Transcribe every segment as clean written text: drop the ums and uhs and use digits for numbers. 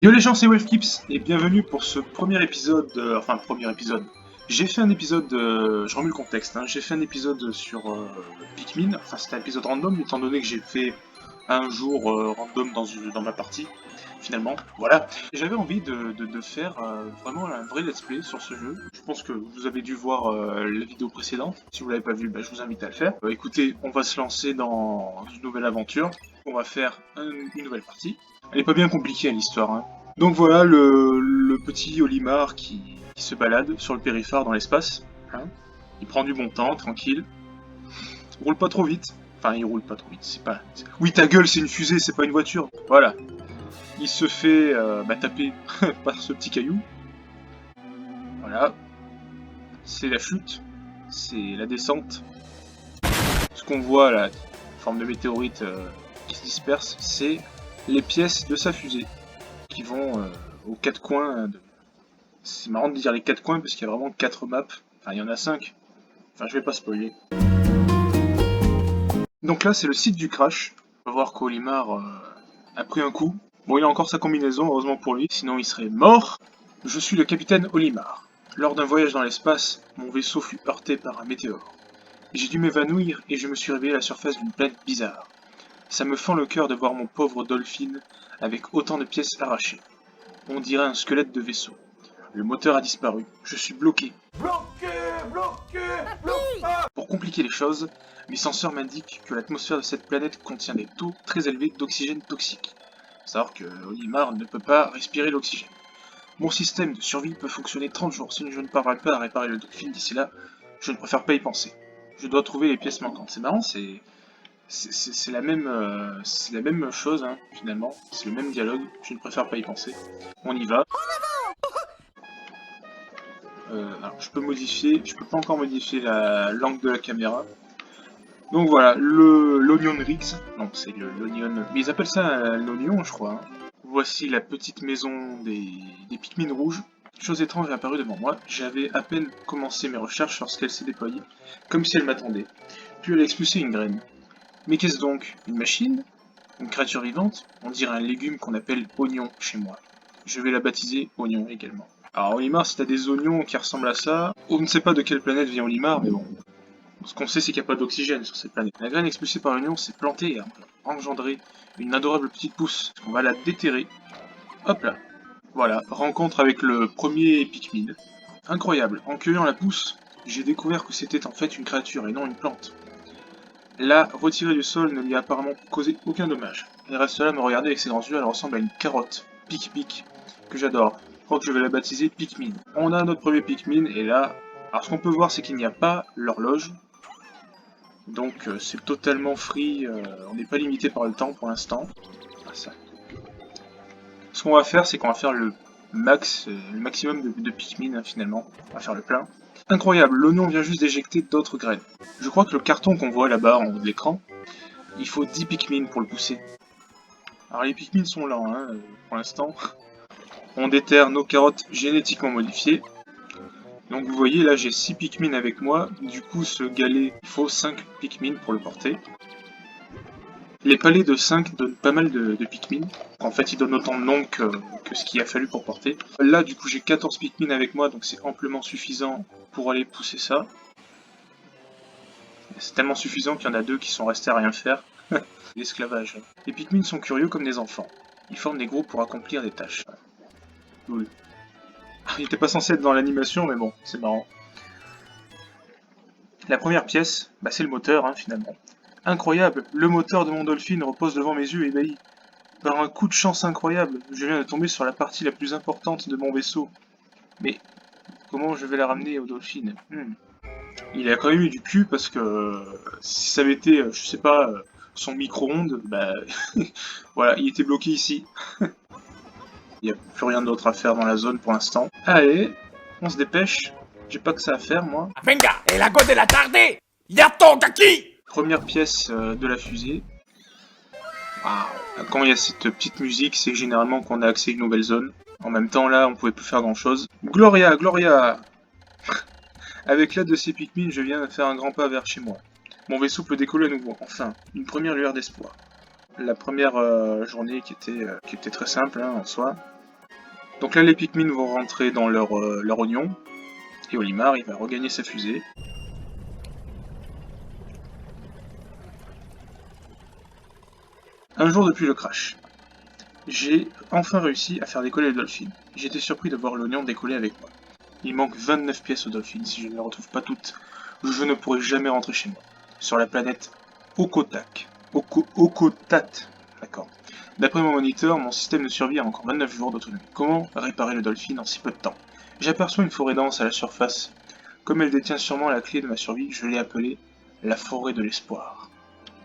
Yo les gens, c'est Wolfkips et bienvenue pour ce premier épisode, premier épisode. J'ai fait un épisode, je remets le contexte, hein, j'ai fait un épisode sur Pikmin, enfin c'était un épisode random étant donné que j'ai fait un jour random dans ma partie, finalement, voilà. J'avais envie de faire vraiment un vrai let's play sur ce jeu. Je pense que vous avez dû voir la vidéo précédente, si vous l'avez pas vu, je vous invite à le faire. Écoutez, on va se lancer dans une nouvelle aventure, on va faire une nouvelle partie. Elle est pas bien compliquée l'histoire, hein. Donc voilà le petit Olimar qui se balade sur le périphare dans l'espace. Hein. Il prend du bon temps, tranquille. Il roule pas trop vite. Enfin, il roule pas trop vite, c'est pas... Oui, ta gueule, c'est une fusée, c'est pas une voiture. Voilà. Il se fait taper par ce petit caillou. Voilà. C'est la chute. C'est la descente. Ce qu'on voit là, en forme de météorite qui se disperse, c'est les pièces de sa fusée qui vont aux quatre coins. C'est marrant de dire les quatre coins parce qu'il y a vraiment 4 maps. Enfin, il y en a 5. Enfin, je vais pas spoiler. Donc là, c'est le site du crash. On va voir qu'Olimar a pris un coup. Bon, il a encore sa combinaison, heureusement pour lui, sinon il serait mort. Je suis le capitaine Olimar. Lors d'un voyage dans l'espace, mon vaisseau fut heurté par un météore. J'ai dû m'évanouir et je me suis réveillé à la surface d'une planète bizarre. Ça me fend le cœur de voir mon pauvre Dolphin avec autant de pièces arrachées. On dirait un squelette de vaisseau. Le moteur a disparu. Je suis bloqué. Pour compliquer les choses, mes senseurs m'indiquent que l'atmosphère de cette planète contient des taux très élevés d'oxygène toxique. Faut savoir que Olimar ne peut pas respirer l'oxygène. Mon système de survie peut fonctionner 30 jours si je ne parviens pas à réparer le Dolphin d'ici là. Je ne préfère pas y penser. Je dois trouver les pièces manquantes. C'est marrant, c'est la même chose, hein, finalement. C'est le même dialogue. Je ne préfère pas y penser. On y va. Alors, je peux pas encore modifier l'angle de la caméra. Donc voilà, l'Onion Rigs, donc c'est l'Onion, mais ils appellent ça l'Onion je crois. Hein. Voici la petite maison des Pikmin rouges. Chose étrange est apparue devant moi, j'avais à peine commencé mes recherches lorsqu'elle s'est déployée, comme si elle m'attendait. Puis elle a expulsé une graine. Mais qu'est-ce donc? Une machine? Une créature vivante? On dirait un légume qu'on appelle oignon chez moi. Je vais la baptiser Oignon également. Alors Olimar, si t'as des oignons qui ressemblent à ça, on ne sait pas de quelle planète vient Olimar, mais bon. Ce qu'on sait, c'est qu'il n'y a pas d'oxygène sur cette planète. La graine expulsée par l'oignon s'est plantée et a engendré une adorable petite pousse. On va la déterrer. Hop là. Voilà, rencontre avec le premier Pikmin. Incroyable, en cueillant la pousse, j'ai découvert que c'était en fait une créature et non une plante. La retirée du sol ne lui a apparemment causé aucun dommage. Elle reste là à me regarder avec ses grands yeux, elle ressemble à une carotte. Pic-pic, que j'adore. Je crois que je vais la baptiser Pikmin. On a notre premier Pikmin et là... Alors ce qu'on peut voir c'est qu'il n'y a pas l'horloge. Donc c'est totalement free, on n'est pas limité par le temps pour l'instant. Ah, ça. Ce qu'on va faire c'est qu'on va faire le maximum de Pikmin hein, finalement. On va faire le plein. Incroyable, l'oignon vient juste d'éjecter d'autres graines. Je crois que le carton qu'on voit là-bas en haut de l'écran, il faut 10 Pikmin pour le pousser. Alors les Pikmin sont lents hein, pour l'instant. On déterre nos carottes génétiquement modifiées. Donc vous voyez là j'ai 6 Pikmin avec moi, du coup ce galet il faut 5 Pikmin pour le porter. Les palets de 5 donnent pas mal de Pikmin, en fait ils donnent autant de nombre que ce qu'il a fallu pour porter. Là du coup j'ai 14 Pikmin avec moi donc c'est amplement suffisant pour aller pousser ça. C'est tellement suffisant qu'il y en a 2 qui sont restés à rien faire. L'esclavage. Les Pikmin sont curieux comme des enfants. Ils forment des groupes pour accomplir des tâches. Cool. Il était pas censé être dans l'animation mais bon, c'est marrant. La première pièce, c'est le moteur, hein, finalement. Incroyable, le moteur de mon Dolphin repose devant mes yeux ébahis. Par un coup de chance incroyable, je viens de tomber sur la partie la plus importante de mon vaisseau. Mais comment je vais la ramener au Dolphin Il a quand même eu du cul parce que si ça avait été, je sais pas, son micro-ondes, voilà, il était bloqué ici. Il n'y a plus rien d'autre à faire dans la zone pour l'instant. Allez, on se dépêche. J'ai pas que ça à faire, moi. Venga, el lago de la tarde, ya toca aquí. Première pièce de la fusée. Wow. Quand il y a cette petite musique, c'est généralement qu'on a accès à une nouvelle zone. En même temps, là, on pouvait plus faire grand chose. Gloria, Gloria. Avec l'aide de ces Pikmin, je viens de faire un grand pas vers chez moi. Mon vaisseau peut décoller à nouveau. Enfin, une première lueur d'espoir. La première journée qui était très simple, hein, en soi. Donc là, les Pikmin vont rentrer dans leur oignon. Et Olimar, il va regagner sa fusée. Un jour depuis le crash, j'ai enfin réussi à faire décoller le Dolphin. J'étais surpris de voir l'oignon décoller avec moi. Il manque 29 pièces au Dolphin. Si je ne les retrouve pas toutes, je ne pourrai jamais rentrer chez moi. Sur la planète Okotak. Okotat. D'accord. D'après mon moniteur, mon système de survie a encore 29 jours d'autonomie. Comment réparer le Dolphin en si peu de temps? J'aperçois une forêt dense à la surface. Comme elle détient sûrement la clé de ma survie, je l'ai appelée la forêt de l'espoir.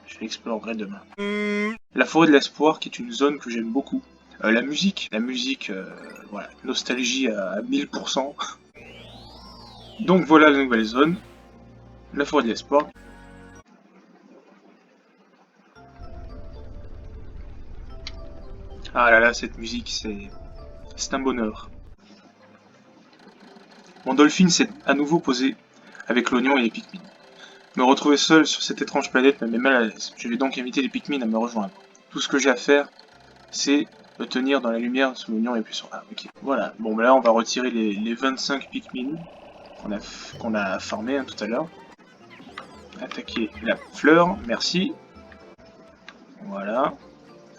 Je l'explorerai demain. La forêt de l'espoir, qui est une zone que j'aime beaucoup. La musique, voilà, nostalgie à 1000%. Donc voilà la nouvelle zone, la forêt de l'espoir. Ah là là, cette musique, c'est un bonheur. Mon Dolphin s'est à nouveau posé avec l'oignon et les Pikmin. Me retrouver seul sur cette étrange planète me met mal à l'aise. Je vais donc inviter les Pikmin à me rejoindre. Tout ce que j'ai à faire, c'est de tenir dans la lumière sous l'oignon et puis sur... Ah, ok. Voilà. Bon, bah là, on va retirer les 25 Pikmin qu'on a farmé tout à l'heure. Attaquer la fleur, merci. Voilà.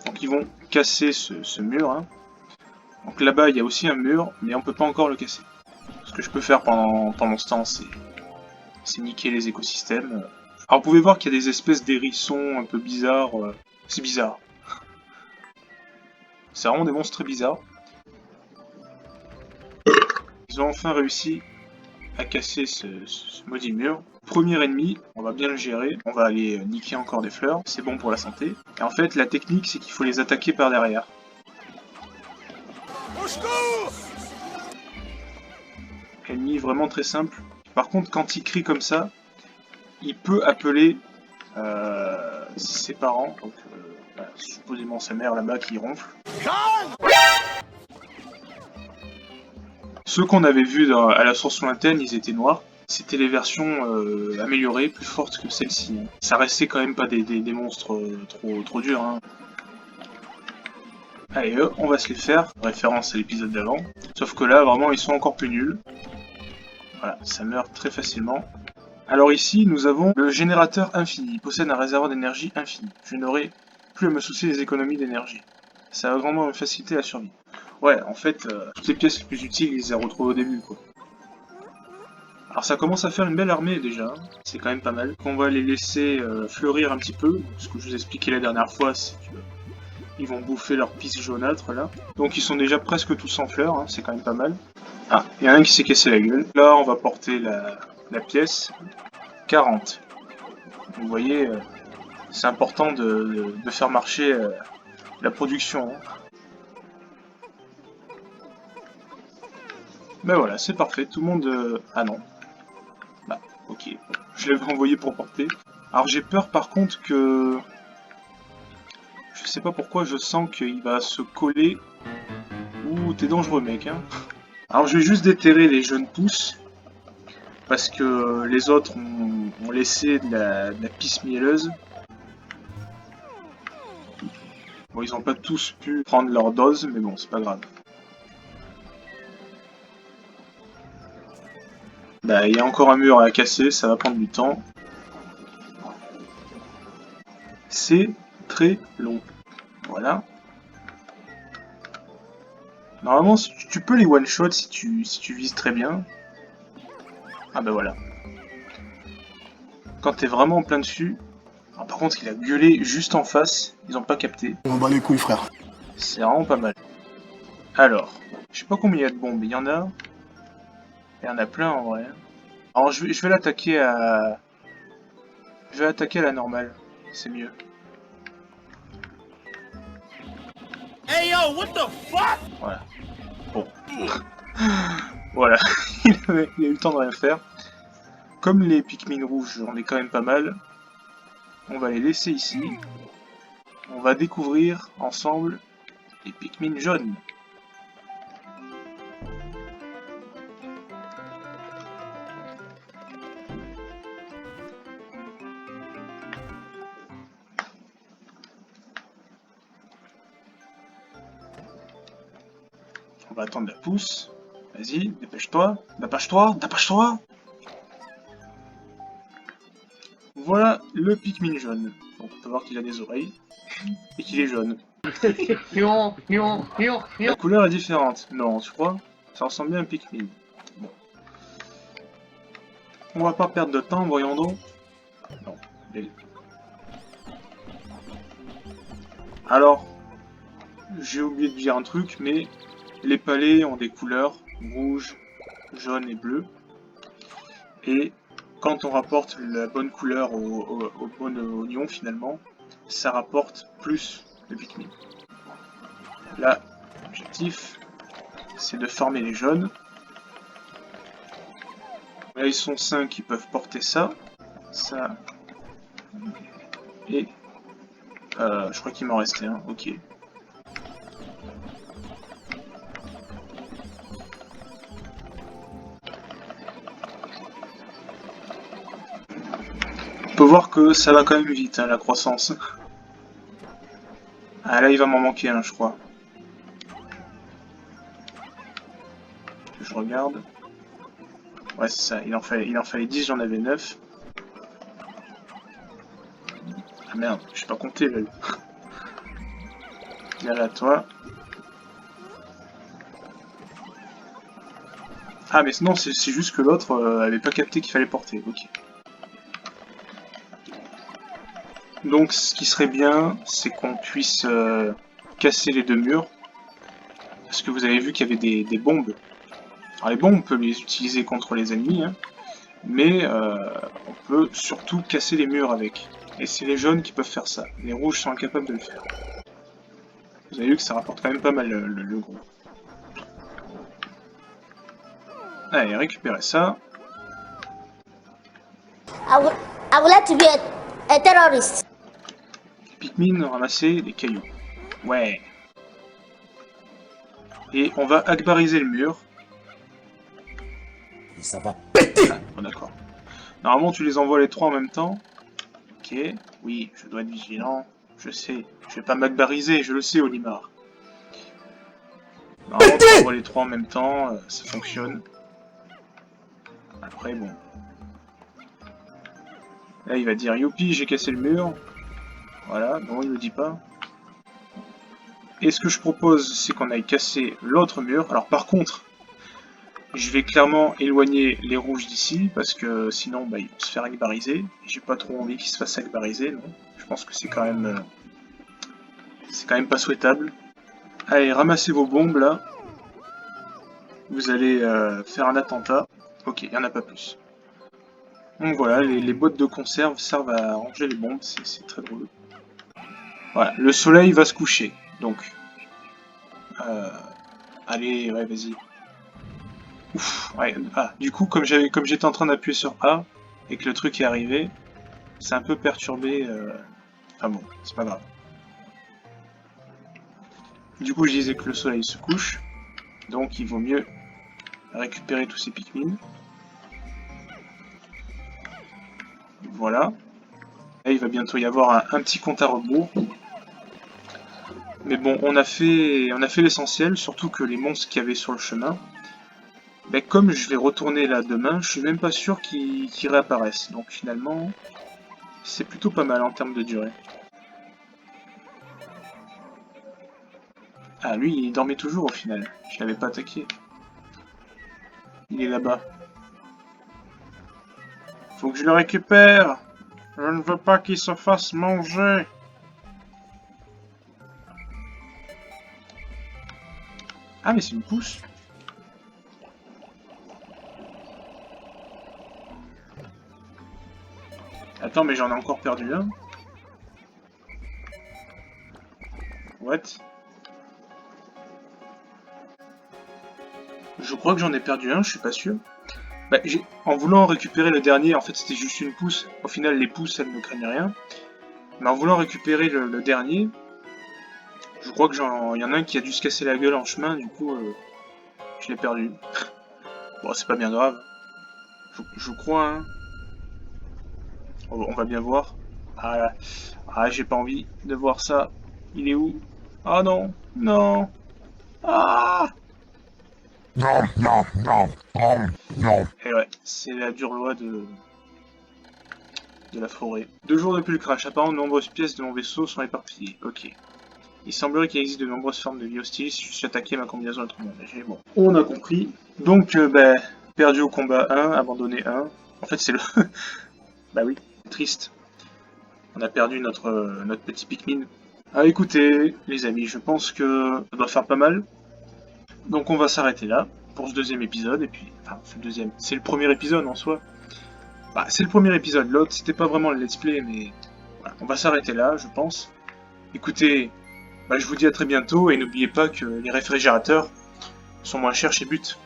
Donc ils vont casser ce mur. Hein. Donc là-bas, il y a aussi un mur, mais on peut pas encore le casser. Ce que je peux faire pendant ce temps, c'est niquer les écosystèmes. Alors vous pouvez voir qu'il y a des espèces d'hérissons un peu bizarres. C'est bizarre. C'est vraiment des monstres très bizarres. Ils ont enfin réussi à casser ce maudit mur. Premier ennemi, on va bien le gérer. On va aller niquer encore des fleurs. C'est bon pour la santé. Et en fait, la technique, c'est qu'il faut les attaquer par derrière. Ennemi vraiment très simple. Par contre, quand il crie comme ça, il peut appeler ses parents, donc voilà, supposément sa mère là-bas qui ronfle. Ceux qu'on avait vus à la source lointaine, ils étaient noirs. C'était les versions améliorées, plus fortes que celle-ci. Hein. Ça restait quand même pas des monstres trop durs. Hein. Allez, on va se les faire, référence à l'épisode d'avant. Sauf que là, vraiment, ils sont encore plus nuls. Voilà, ça meurt très facilement. Alors ici, nous avons le générateur infini. Il possède un réservoir d'énergie infini. Je n'aurai plus à me soucier des économies d'énergie. Ça va vraiment me faciliter la survie. Ouais, en fait, toutes les pièces les plus utiles, ils les a retrouvées au début, quoi. Alors ça commence à faire une belle armée, déjà. Hein. C'est quand même pas mal. On va les laisser fleurir un petit peu. Ce que je vous expliquais la dernière fois, c'est qu'ils vont bouffer leur pisse jaunâtre, là. Donc ils sont déjà presque tous en fleurs, hein. C'est quand même pas mal. Ah, il y en a un qui s'est cassé la gueule. Là, on va porter la pièce. 40. Vous voyez, c'est important de faire marcher la production. Hein. Ben voilà, c'est parfait, tout le monde... Ah non. Bah, ok. Je l'avais envoyé pour porter. Alors j'ai peur par contre que... Je sais pas pourquoi, je sens qu'il va se coller. Ouh, t'es dangereux mec, hein. Alors je vais juste déterrer les jeunes pousses. Parce que les autres ont laissé de la pisse mielleuse. Bon, ils ont pas tous pu prendre leur dose, mais bon, c'est pas grave. Bah, il y a encore un mur à casser, ça va prendre du temps. C'est très long. Voilà. Normalement, tu peux les one-shot si tu vises très bien. Ah bah voilà. Quand t'es vraiment en plein dessus... Alors, par contre, il a gueulé juste en face. Ils ont pas capté. On bat les couilles, frère. C'est vraiment pas mal. Alors, je sais pas combien il y a de bombes. Il y en a... Il y en a plein en vrai. Alors, je vais l'attaquer à... Je vais attaquer à la normale. C'est mieux. Hey yo, what the fuck? Voilà. Bon. Voilà. Il a eu le temps de rien faire. Comme les Pikmin rouges, on est quand même pas mal. On va les laisser ici. On va découvrir ensemble les Pikmin jaunes. On va attendre la pousse. Vas-y, dépêche-toi, dépêche-toi, dépêche-toi. Voilà le Pikmin jaune. Donc on peut voir qu'il a des oreilles et qu'il est jaune. La couleur est différente. Non, tu crois? Ça ressemble bien à un Pikmin. Bon. On va pas perdre de temps, voyons donc. Non. Alors, j'ai oublié de dire un truc, mais les palets ont des couleurs rouge, jaune et bleu. Et quand on rapporte la bonne couleur au bon oignon, finalement, ça rapporte plus de Pikmin. Là, l'objectif, c'est de farmer les jaunes. Là, ils sont 5 qui peuvent porter ça. Ça. Et... je crois qu'il m'en restait un, ok. On peut voir que ça va quand même vite, hein, la croissance. Ah là, il va m'en manquer un, je crois. Je regarde. Ouais, c'est ça, il en fallait 10, j'en avais 9. Ah merde, je sais pas compter là. Viens là, toi. Ah mais non, c'est juste que l'autre avait pas capté qu'il fallait porter, ok. Donc ce qui serait bien, c'est qu'on puisse casser les deux murs. Parce que vous avez vu qu'il y avait des bombes. Alors les bombes, on peut les utiliser contre les ennemis, hein, mais on peut surtout casser les murs avec. Et c'est les jaunes qui peuvent faire ça. Les rouges sont incapables de le faire. Vous avez vu que ça rapporte quand même pas mal le gros. Allez, récupérez ça. I would like to be a terrorist. Pikmin, ramasser des cailloux. Ouais. Et on va akbariser le mur. Et ça va péter. Ah, bon, d'accord. Normalement, tu les envoies les trois en même temps. Ok. Oui, je dois être vigilant. Je sais. Je vais pas m'akbariser, je le sais, Olimar. Normalement, tu envoies les trois en même temps, ça fonctionne. Après, bon. Là, il va dire youpi, j'ai cassé le mur. Voilà, non, il le dit pas. Et ce que je propose, c'est qu'on aille casser l'autre mur. Alors, par contre, je vais clairement éloigner les rouges d'ici, parce que sinon, bah, ils vont se faire akbariser. J'ai pas trop envie qu'ils se fassent akbariser, non. Je pense que c'est quand même pas souhaitable. Allez, ramassez vos bombes, là. Vous allez faire un attentat. Ok, il n'y en a pas plus. Donc voilà, les boîtes de conserve servent à ranger les bombes, c'est très drôle. Voilà, le soleil va se coucher, donc... allez, ouais, vas-y. Ouf, ouais, ah, du coup, comme j'étais en train d'appuyer sur A, et que le truc est arrivé, c'est un peu perturbé... Enfin bon, c'est pas grave. Du coup, je disais que le soleil se couche, donc il vaut mieux récupérer tous ces Pikmin. Voilà. Là, il va bientôt y avoir un petit compte à rebours. Mais bon, on a fait l'essentiel, surtout que les monstres qu'il y avait sur le chemin, ben, comme je vais retourner là demain, je suis même pas sûr qu'ils réapparaissent. Donc finalement, c'est plutôt pas mal en termes de durée. Ah, lui, il dormait toujours au final. Je l'avais pas attaqué. Il est là-bas. Faut que je le récupère. Je ne veux pas qu'il se fasse manger. Ah, mais c'est une pousse. Attends, mais j'en ai encore perdu un. What? Je crois que j'en ai perdu un, je suis pas sûr. Bah, en voulant récupérer le dernier, en fait c'était juste une pousse. Au final, les pousses, elles ne craignent rien. Mais en voulant récupérer le dernier, je crois que il y en a un qui a dû se casser la gueule en chemin, du coup, je l'ai perdu. Bon, c'est pas bien grave. Je crois, hein. On va bien voir. Ah, ah j'ai pas envie de voir ça. Il est où? Ah non, non. Ah! Et ouais, c'est la dure loi de la forêt. 2 jours depuis le crash, apparemment de nombreuses pièces de mon vaisseau sont éparpillées. Ok. Il semblerait qu'il existe de nombreuses formes de vie hostiles si je suis attaqué ma combinaison à tout le monde. Bon, on a compris. Donc, perdu au combat 1, abandonné 1. En fait, c'est le... bah oui, triste. On a perdu notre petit Pikmin. Ah, écoutez, les amis, je pense que ça doit faire pas mal. Donc on va s'arrêter là pour ce deuxième épisode. Et puis, enfin, c'est le premier épisode en soi. Bah, c'est le premier épisode. L'autre, c'était pas vraiment le let's play, mais voilà, on va s'arrêter là, je pense. Écoutez, je vous dis à très bientôt et n'oubliez pas que les réfrigérateurs sont moins chers chez But.